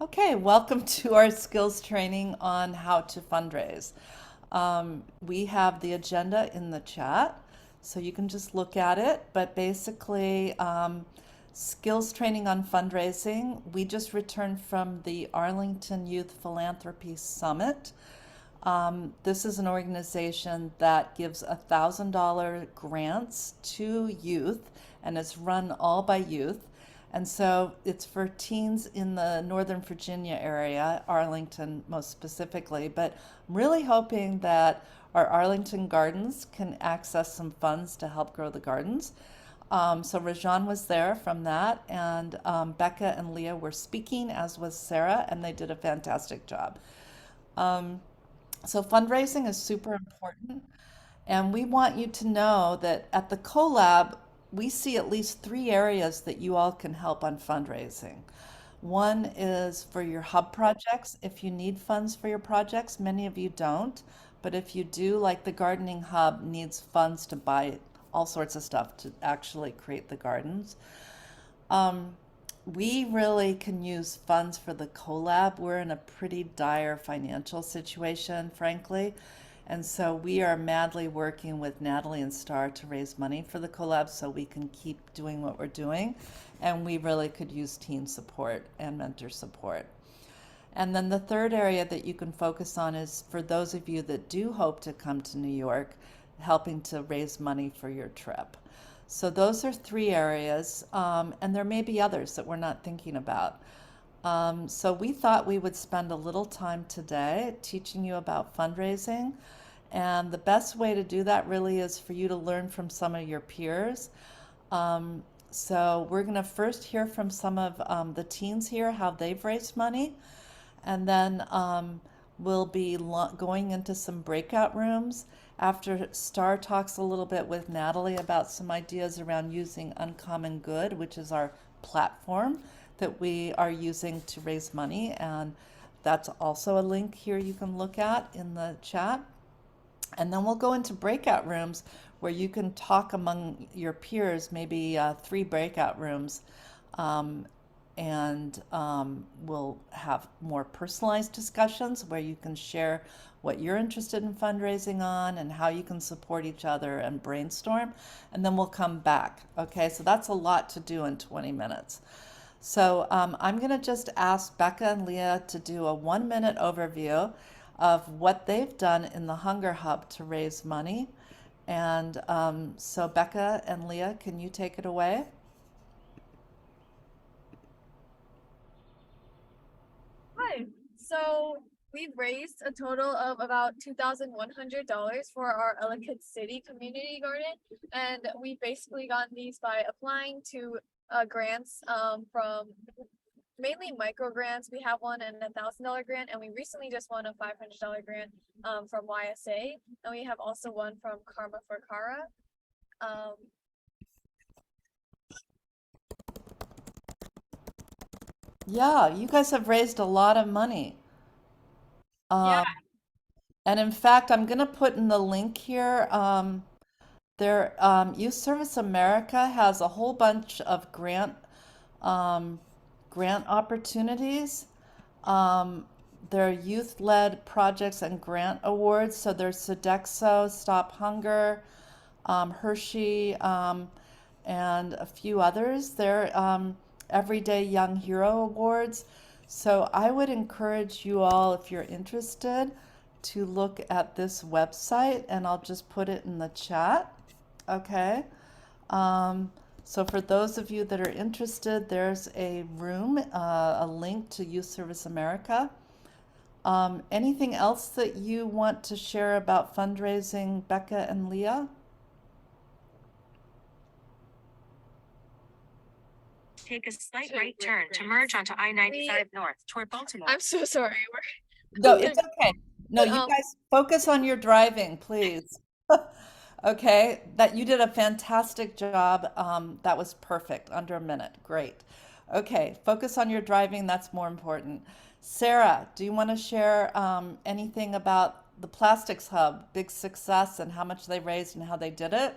Okay, welcome to our skills training on how to fundraise. We have the agenda in the chat, so you can just look at it. But basically, skills training on fundraising. We just returned from the Arlington Youth Philanthropy Summit. This is an organization that gives $1,000 grants to youth, and it's run all by youth. And so it's for teens in the Northern Virginia area, Arlington most specifically. But I'm really hoping that our Arlington Gardens can access some funds to help grow the gardens. So Rajan was there from that, and Becca and Leah were speaking, as was Sarah, and they did a fantastic job. Um, so fundraising is super important. And we want you to know that at the collab, we see at least three areas that you all can help on fundraising. One is for your hub projects. If you need funds for your projects, many of you don't. But if you do, like the gardening hub needs funds to buy all sorts of stuff to actually create the gardens. Um, we really can use funds for the collab. We're in a pretty dire financial situation, frankly. And so we are madly working with Natalie and Star to raise money for the collab so we can keep doing what we're doing. And we really could use team support and mentor support. And then the third area that you can focus on is for those of you that do hope to come to New York, helping to raise money for your trip. So those are three areas, and there may be others that we're not thinking about. So we thought we would spend a little time today teaching you about fundraising. And the best way to do that really is for you to learn from some of your peers. So we're going to first hear from some of the teens here, how they've raised money. And then we'll be going into some breakout rooms after Star talks a little bit with Natalie about some ideas around using Uncommon Good, which is our platform that we are using to raise money. And that's also a link here you can look at in the chat. And then we'll go into breakout rooms where you can talk among your peers, maybe three breakout rooms, um, and we'll have more personalized discussions where you can share what you're interested in fundraising on and how you can support each other and brainstorm. And then we'll come back. Okay, so that's a lot to do in 20 minutes. So I'm going to just ask Becca and Leah to do a 1 minute overview of what they've done in the Hunger Hub to raise money. And so Becca and Leah, can you take it away? Hi. So we've raised a total of about $2,100 for our Ellicott City Community Garden, and we basically got these by applying to grants from mainly micro grants. We have one and $1,000 grant, and we recently just won a $500 grant from YSA, and we have also one from Karma for Kara. Um, Yeah, you guys have raised a lot of money. yeah, Um, and in fact, I'm going to put in the link here. Youth Service America has a whole bunch of um, grant opportunities. Um, there are youth-led projects and grant awards. So there's Sodexo, Stop Hunger, Hershey, and a few others. They're Everyday Young Hero Awards. So I would encourage you all, if you're interested, to look at this website, and I'll just put it in the chat. Okay. Um, so for those of you that are interested, there's a room, a link to Youth Service America. Anything else that you want to share about fundraising, Becca and Leah? Take a slight right turn to merge onto I-95 North toward Baltimore. I'm so sorry. No, it's okay. No, But you guys focus on your driving, please. Okay, that you did a fantastic job. That was perfect, under a minute. Great. Okay, focus on your driving. That's more important. Sarah, do you want to share anything about the Plastics Hub, big success, and how much they raised and how they did it?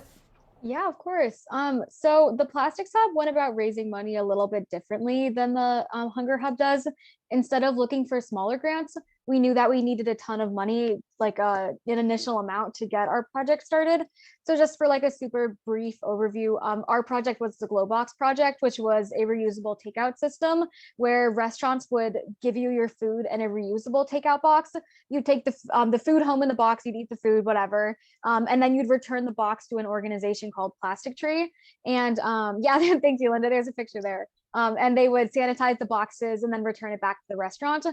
Yeah, of course. So the Plastics Hub went about raising money a little bit differently than the Hunger Hub does. Instead of looking for smaller grants, we knew that we needed a ton of money, like an initial amount to get our project started. So just for like a super brief overview, our project was the Glowbox project, which was a reusable takeout system where restaurants would give you your food in a reusable takeout box. You take the food home in the box, you'd eat the food, whatever, and then you'd return the box to an organization called Plastic Tree. And yeah, thank you, Linda. There's a picture there. And they would sanitize the boxes and then return it back to the restaurant.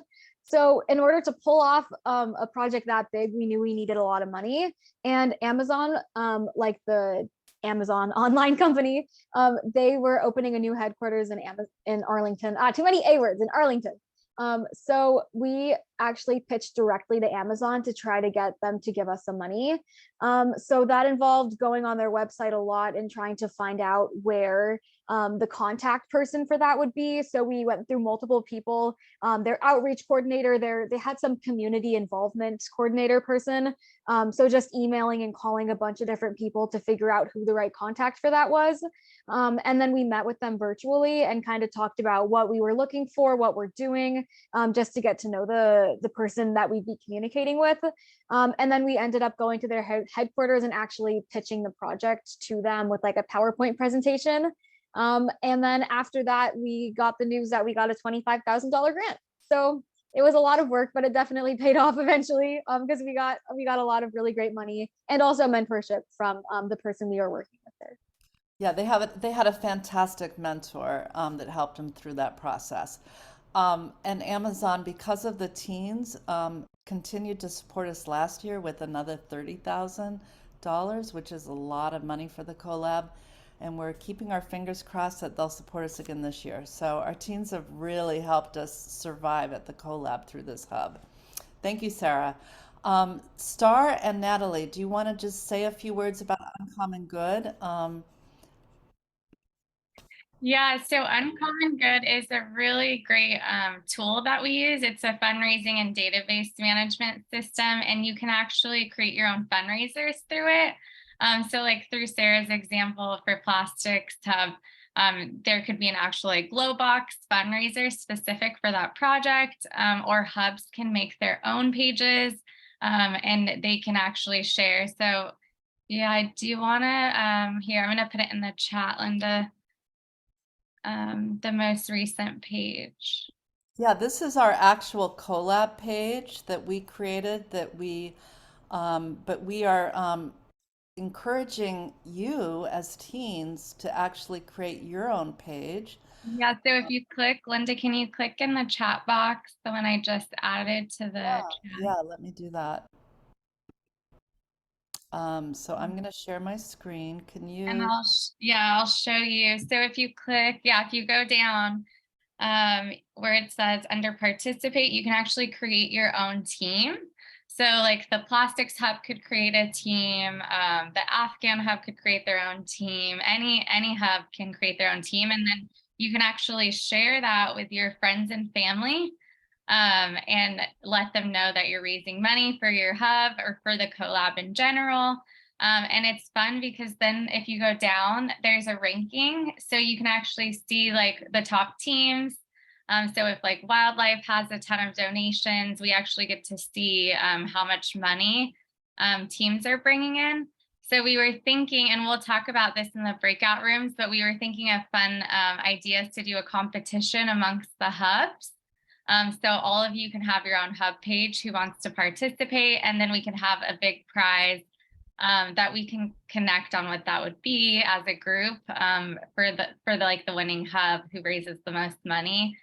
So, in order to pull off a project that big, we knew we needed a lot of money. And Amazon, like the Amazon online company, they were opening a new headquarters in Arlington. Too many A words in Arlington. So we actually pitched directly to Amazon to try to get them to give us some money. So that involved going on their website a lot and trying to find out where the contact person for that would be. So we went through multiple people, their outreach coordinator, they had some community involvement coordinator person. So just emailing and calling a bunch of different people to figure out who the right contact for that was. And then we met with them virtually and kind of talked about what we were looking for, what we're doing, just to get to know the person that we'd be communicating with. And then we ended up going to their headquarters and actually pitching the project to them with like a PowerPoint presentation. And then after that, we got the news that we got a $25,000 grant. So it was a lot of work, but it definitely paid off eventually, because we got a lot of really great money and also mentorship from the person we were working with there. Yeah, they had a fantastic mentor that helped them through that process. And Amazon, because of the teens, continued to support us last year with another $30,000, which is a lot of money for the collab. And we're keeping our fingers crossed that they'll support us again this year. So our teens have really helped us survive at the collab through this hub. Thank you, Sarah. Star and Natalie, do you want to just say a few words about Uncommon Good? Yeah, so Uncommon Good is a really great tool that we use. It's a fundraising and database management system, and you can actually create your own fundraisers through it. So, like through Sarah's example for Plastics Hub, there could be an actual like glow box fundraiser specific for that project, or hubs can make their own pages, and they can actually share. So, yeah, I do want to here. I'm going to put it in the chat, Linda, the most recent page. Yeah, this is our actual collab page that we created but we are encouraging you as teens to actually create your own page. Yeah, so if you click, Linda, can you click in the chat box, the one I just added to the Yeah, chat? yeah, let me do that. So I'm going to share my screen. Can And you? I'll show you. So if you click, if you go down where it says under participate, you can actually create your own team. So like the Plastics Hub could create a team, the Afghan Hub could create their own team, any hub can create their own team. And then you can actually share that with your friends and family, and let them know that you're raising money for your hub or for the collab in general. And it's fun because then if you go down, there's a ranking. So you can actually see like the top teams. So if like wildlife has a ton of donations, we actually get to see how much money teams are bringing in. So we were thinking, and we'll talk about this in the breakout rooms, but we were thinking of fun ideas to do a competition amongst the hubs. So all of you can have your own hub page who wants to participate, and then we can have a big prize that we can connect on what that would be as a group, for the like the winning hub who raises the most money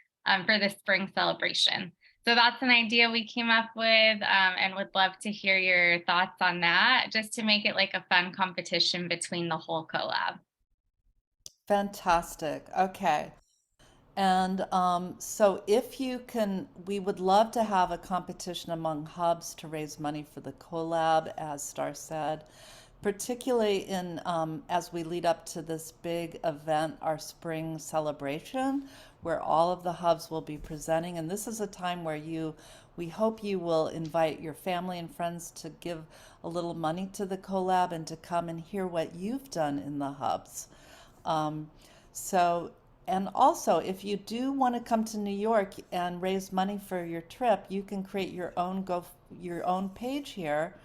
for the spring celebration. So that's an idea we came up with, and would love to hear your thoughts on that, just to make it like a fun competition between the whole collab. Fantastic. Okay. And so if you can, we would love to have a competition among hubs to raise money for the collab, as Star said. particularly in as we lead up to this big event, our spring celebration, where all of the hubs will be presenting. And this is a time where we hope you will invite your family and friends to give a little money to the collab and to come and hear what you've done in the hubs. Um, so, and also, if you do want to come to New York and raise money for your trip, you can create your own page here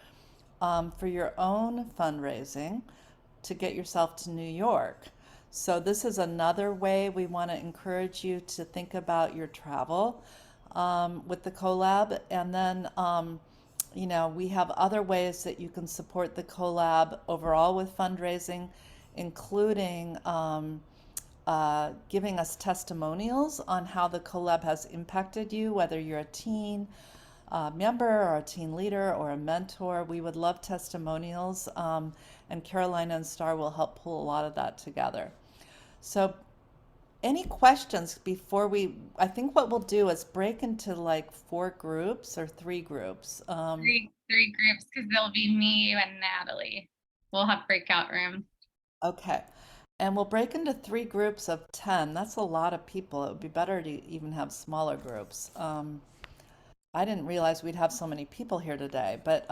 for your own fundraising to get yourself to New York. So this is another way we want to encourage you to think about your travel with the collab. And then, we have other ways that you can support the collab overall with fundraising, including giving us testimonials on how the collab has impacted you, whether you're a teen member or a teen leader or a mentor. We would love testimonials, and Carolina and Star will help pull a lot of that together. So any questions before I think what we'll do is break into like 4 groups or 3 groups. Three groups, because there'll be me, you, and Natalie. We'll have breakout rooms. Okay. And we'll break into 3 groups of 10. That's a lot of people. It would be better to even have smaller groups. I didn't realize we'd have so many people here today, but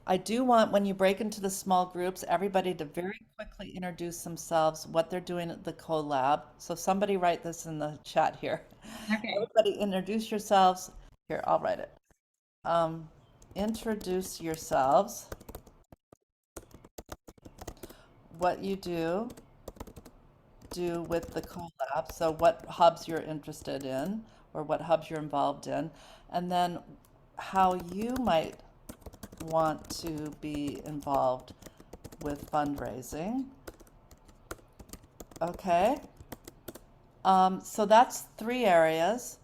I do want, when you break into the small groups, everybody to very quickly introduce themselves, what they're doing at the collab. So somebody write this in the chat here. Okay. Everybody introduce yourselves. Here, I'll write it. Introduce yourselves, what you do with the collab, so what hubs you're interested in or what hubs you're involved in, and then how you might want to be involved with fundraising. Okay, so that's 3 areas.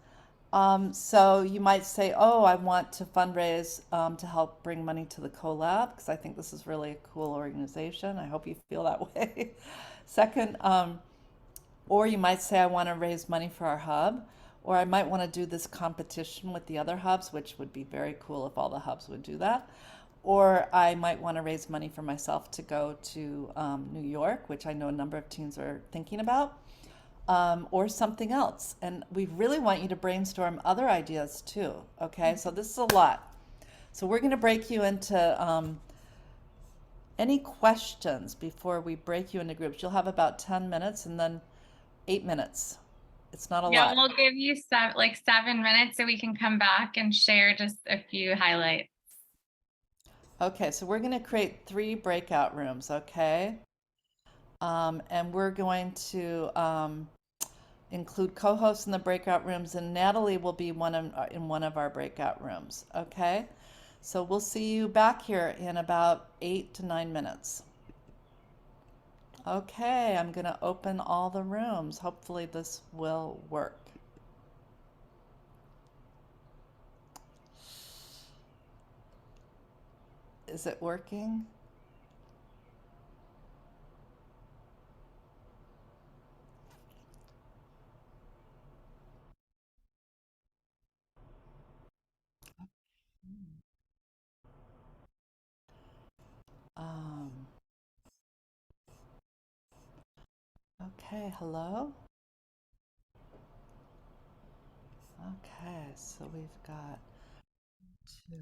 So you might say, oh, I want to fundraise to help bring money to the collab because I think this is really a cool organization. I hope you feel that way. Second, or you might say, I want to raise money for our hub, or I might want to do this competition with the other hubs, which would be very cool if all the hubs would do that. Or I might want to raise money for myself to go to New York, which I know a number of teens are thinking about, or something else. And we really want you to brainstorm other ideas too. Okay, so this is a lot. So we're going to break you into any questions before we break you into groups. You'll have about 10 minutes and then 8 minutes. It's not a Yeah, lot. we'll give you 7 minutes so we can come back and share just a few highlights. Okay, so we're going to create 3 breakout rooms, okay? And we're going to include co-hosts in the breakout rooms, and Natalie will be in one of our breakout rooms, okay? So we'll see you back here in about 8 to 9 minutes. Okay, I'm going to open all the rooms. Hopefully this will work. Is it working? Um, okay, hello? Okay, so we've got 2.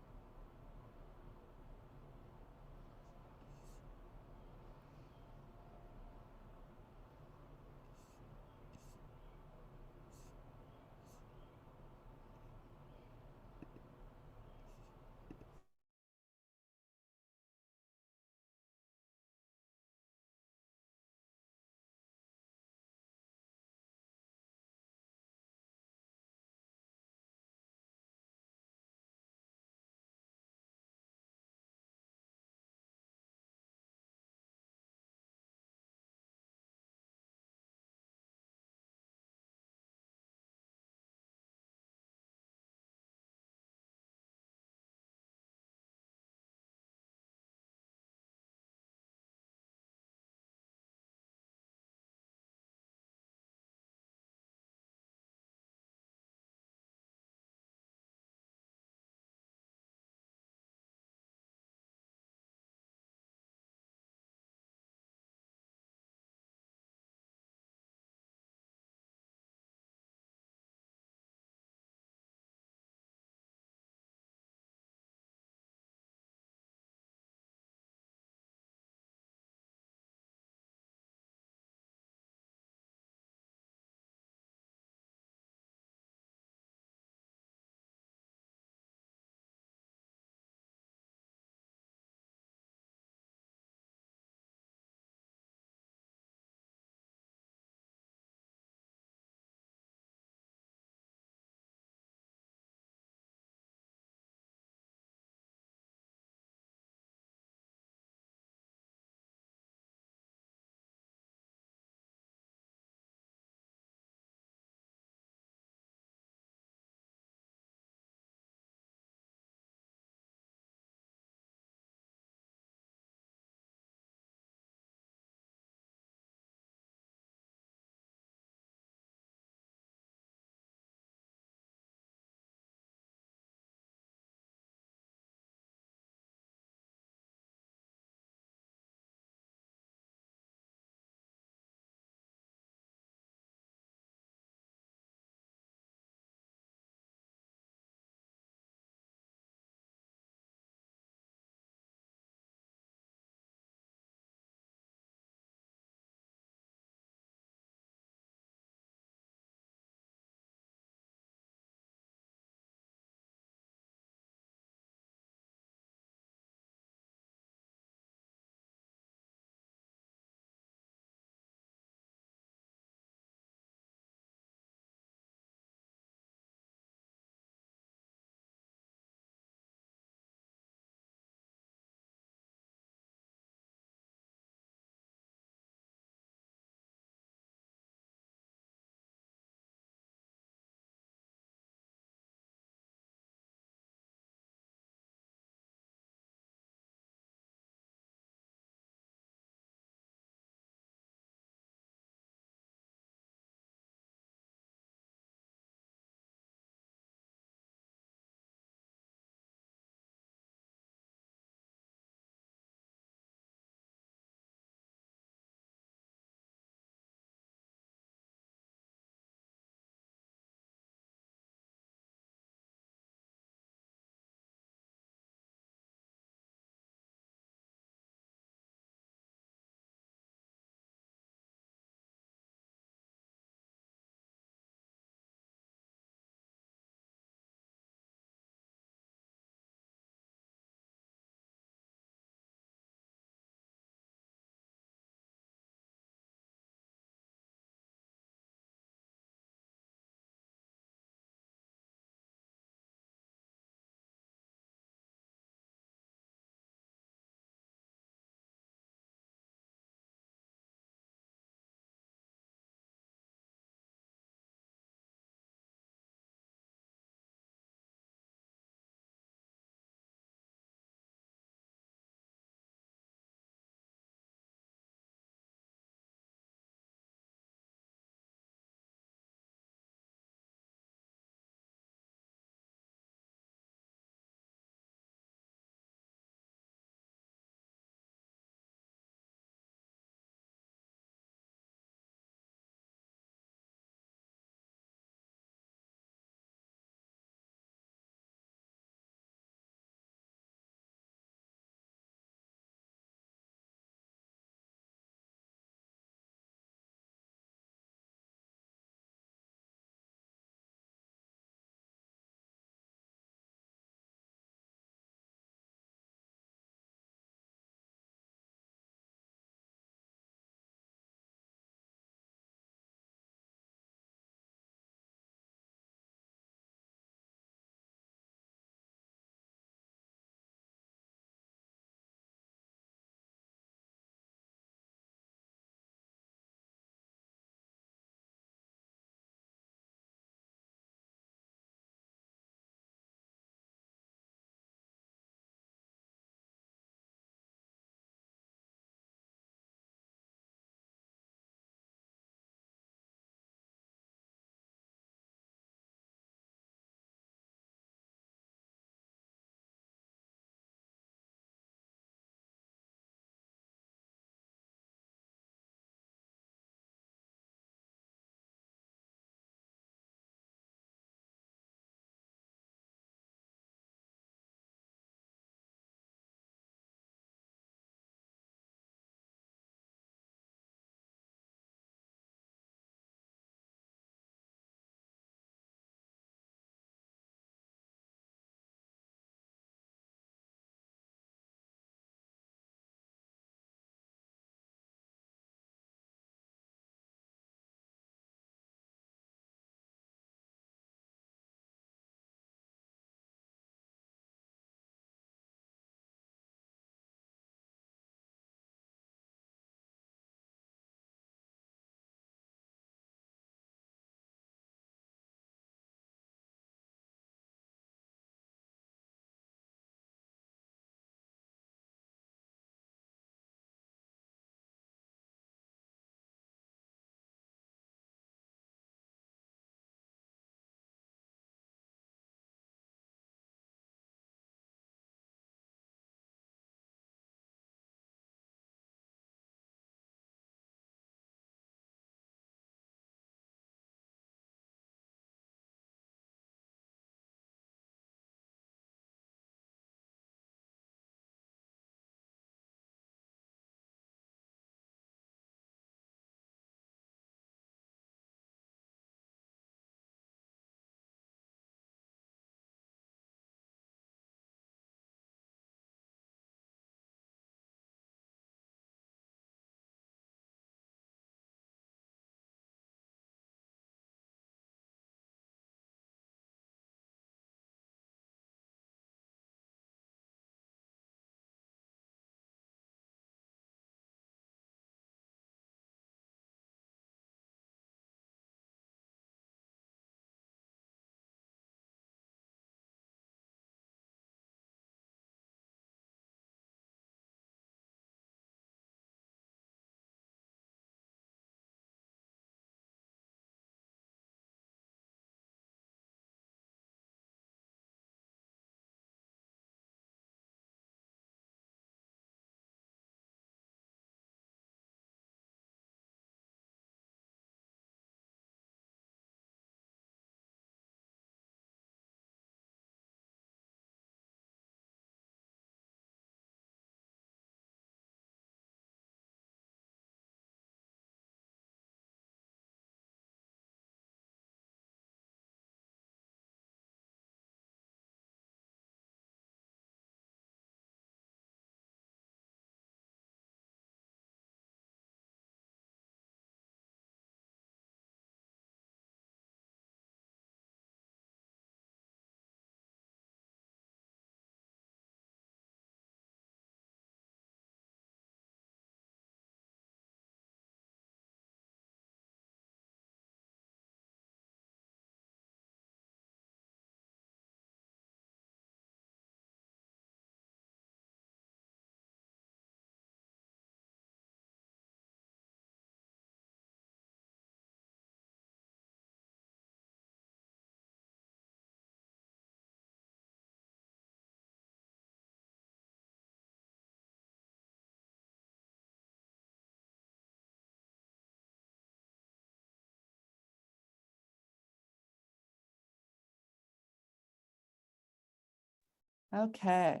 Okay,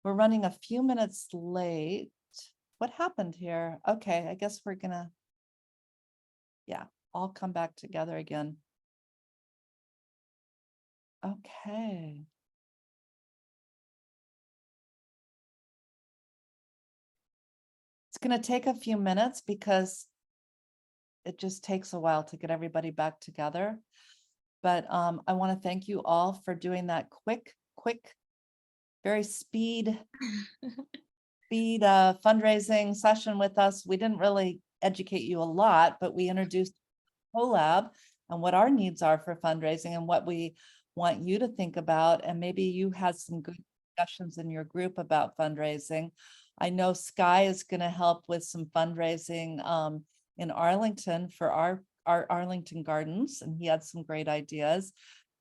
we're running a few minutes late. What happened here? Okay, I guess we're gonna, yeah, all come back together again. Okay. It's gonna take a few minutes because it just takes a while to get everybody back together. But I want to thank you all for doing that quick, very speed fundraising session with us. We didn't really educate you a lot, but we introduced collab and what our needs are for fundraising and what we want you to think about. And maybe you had some good discussions in your group about fundraising. I know Sky is going to help with some fundraising in Arlington for our Arlington Gardens, and he had some great ideas.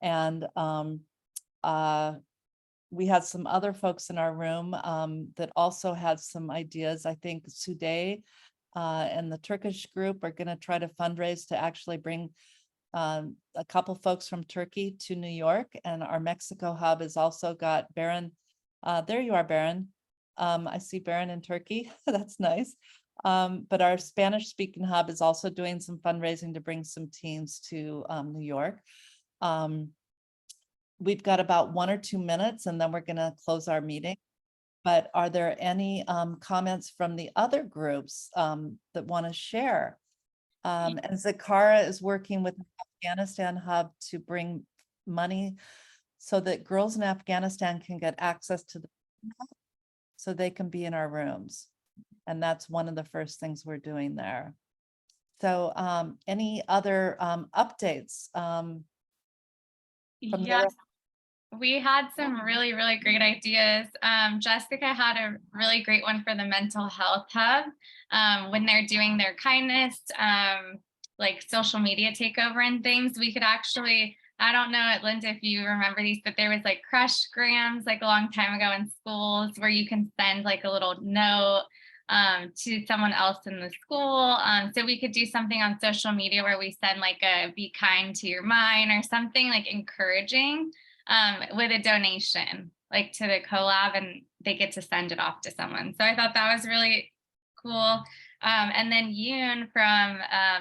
And we had some other folks in our room that also had some ideas. I think Sude and the Turkish group are going to try to fundraise to actually bring a couple folks from Turkey to New York. And our Mexico hub has also got Baron. There you are, Baron. I see Baron in Turkey. That's nice. But our Spanish speaking hub is also doing some fundraising to bring some teams to New York. We've got about 1 or 2 minutes and then we're going to close our meeting. But are there any comments from the other groups that want to share? And Zakara is working with the Afghanistan hub to bring money so that girls in Afghanistan can get access to the so they can be in our rooms. And that's one of the first things we're doing there. So any other updates from the Yes, other? we had some really, really great ideas. Jessica had a really great one for the mental health hub when they're doing their kindness, like social media takeover and things. We could actually, I don't know, Linda, if you remember these, but there was like crush grams like a long time ago in schools where you can send like a little note to someone else in the school. So we could do something on social media where we send like a be kind to your mind or something like encouraging with a donation like to the collab, and they get to send it off to someone. So I thought that was really cool. And then Yoon from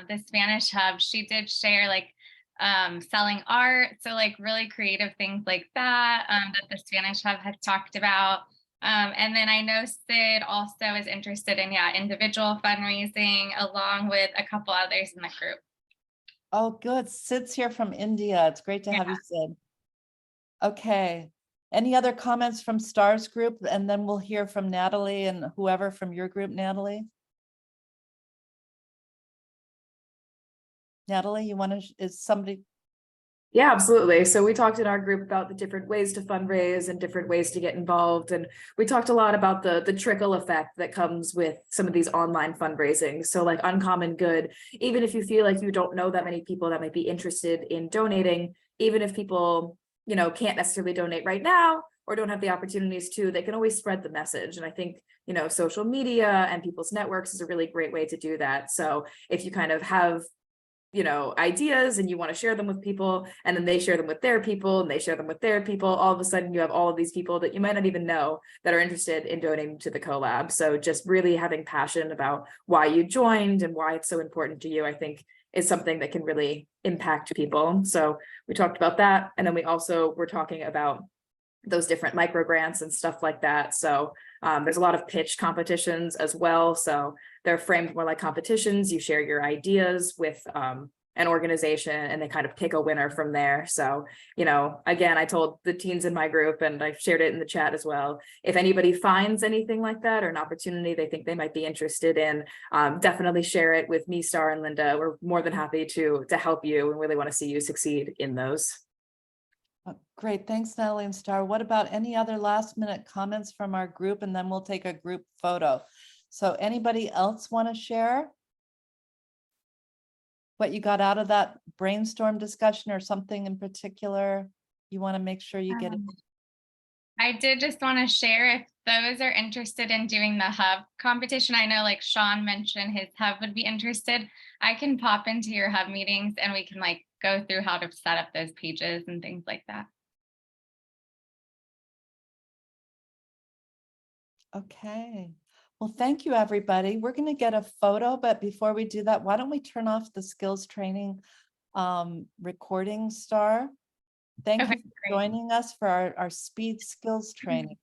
the Spanish hub, she did share like selling art. So like really creative things like that, that the Spanish hub had talked about. And then I know Sid also is interested in, individual fundraising along with a couple others in the group. Oh, good. Sid's here from India. It's great to have you, Sid. Okay. Any other comments from Stars group? And then we'll hear from Natalie and whoever from your group, Natalie. Natalie, you want to, is somebody? Yeah, absolutely. So we talked in our group about the different ways to fundraise and different ways to get involved. And we talked a lot about the trickle effect that comes with some of these online fundraising. So like Uncommon Good, even if you feel like you don't know that many people that might be interested in donating, even if people, can't necessarily donate right now or don't have the opportunities to, they can always spread the message. And I think, social media and people's networks is a really great way to do that. So if you kind of have ideas and you want to share them with people, and then they share them with their people and they share them with their people, all of a sudden you have all of these people that you might not even know that are interested in donating to the collab. So just really having passion about why you joined and why it's so important to you, I think is something that can really impact people. So we talked about that. And then we also were talking about those different micro grants and stuff like that. So there's a lot of pitch competitions as well. So they're framed more like competitions. You share your ideas with an organization and they kind of pick a winner from there. So, again, I told the teens in my group and I shared it in the chat as well. If anybody finds anything like that or an opportunity they think they might be interested in, definitely share it with me, Star, and Linda. We're more than happy to help you and really want to see you succeed in those. Great, thanks, Natalie and Star. What about any other last minute comments from our group? And then we'll take a group photo. So anybody else want to share what you got out of that brainstorm discussion or something in particular you want to make sure you get it? I did just want to share, if those are interested in doing the hub competition, I know like Sean mentioned his hub would be interested. I can pop into your hub meetings and we can like go through how to set up those pages and things like that. Okay. Well, thank you, everybody. We're going to get a photo, but before we do that, why don't we turn off the skills training recording star? Thank Okay, you for great. joining us for our speed skills training.